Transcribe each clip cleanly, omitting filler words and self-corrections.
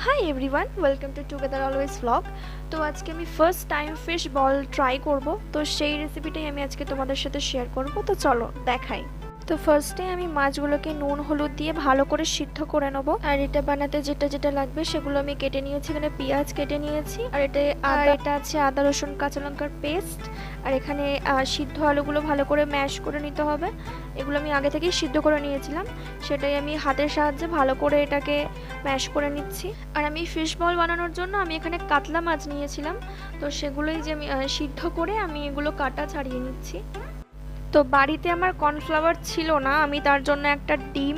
Hi everyone, welcome to together always vlog. তো আজকে আমি first time fish ball try করব, তো সেই রেসিপিটাই আমি আজকে তোমাদের সাথে শেয়ার করব। তো চলো দেখাই। তো ফার্স্টে আমি মাছগুলোকে নুন হলুদ দিয়ে ভালো করে সিদ্ধ করে নেবো। আর এটা বানাতে যেটা যেটা লাগবে সেগুলো আমি কেটে নিয়েছি। এখানে পেঁয়াজ কেটে নিয়েছি, আর এটা আছে আদা রসুন কাঁচা লঙ্কার পেস্ট। আর এখানে সিদ্ধ আলুগুলো ভালো করে ম্যাশ করে নিতে হবে। এগুলো আমি আগে থেকেই সিদ্ধ করে নিয়েছিলাম, সেটাই আমি হাতের সাহায্যে ভালো করে এটাকে ম্যাশ করে নিচ্ছি। আর আমি ফিশ বল বানানোর জন্য আমি এখানে কাতলা মাছ নিয়েছিলাম, তো সেগুলোই যে আমি সিদ্ধ করে আমি এগুলো কাটা ছাড়িয়ে নিচ্ছি। তো বাড়িতে আমার কর্নফ্লাওয়ার ছিল না, আমি তার জন্য একটা ডিম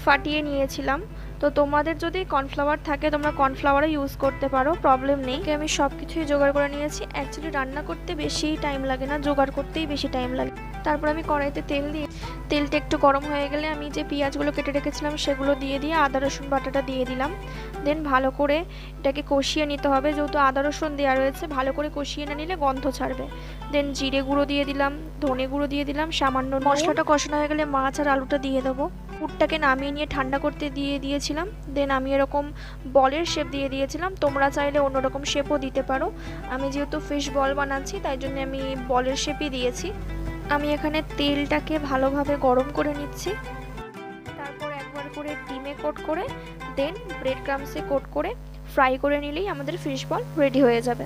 ফাটিয়ে নিয়েছিলাম। তো তোমাদের যদি কর্নফ্লাওয়ার থাকে তোমরা কর্নফ্লাওয়ারও ইউজ করতে পারো, প্রবলেম নেই। আমি সব কিছুই জোগাড় করে নিয়েছি। অ্যাকচুয়ালি রান্না করতে বেশি টাইম লাগে না, জোগাড় করতেই বেশি টাইম লাগে। তারপর আমি কড়াইতে তেল দিয়ে তেলটা একটু গরম হয়ে গেলে আমি যে পেঁয়াজগুলো কেটে রেখেছিলাম সেগুলো দিয়ে আদা রসুন বাটাটা দিয়ে দিলাম। দেন ভালো করে এটাকে কষিয়ে নিতে হবে, যেহেতু আদা রসুন দেওয়া রয়েছে, ভালো করে কষিয়ে না নিলে গন্ধ ছাড়বে। দেন জিরে গুঁড়ো দিয়ে দিলাম, ধনে গুঁড়ো দিয়ে দিলাম, সামান্য মশলাটা কষানো হয়ে গেলে মাছ আর আলুটা দিয়ে দেবো। পুরটাকে নামিয়ে নিয়ে ঠান্ডা করতে দিয়েছিলাম। দেন আমি এরকম বলের শেপ দিয়ে দিয়েছিলাম, তোমরা চাইলে অন্যরকম শেপও দিতে পারো। আমি যেহেতু ফিশ বল বানাচ্ছি তাই জন্য আমি বলের শেপই দিয়েছি। আমি এখানে তেলটাকে ভালোভাবে গরম করে নিচ্ছি। তারপর একবার করে ডিমে কোট করে দেন ব্রেড ক্রামসে কোট করে ফ্রাই করে নিলেই আমাদের ফিশ বল রেডি হয়ে যাবে।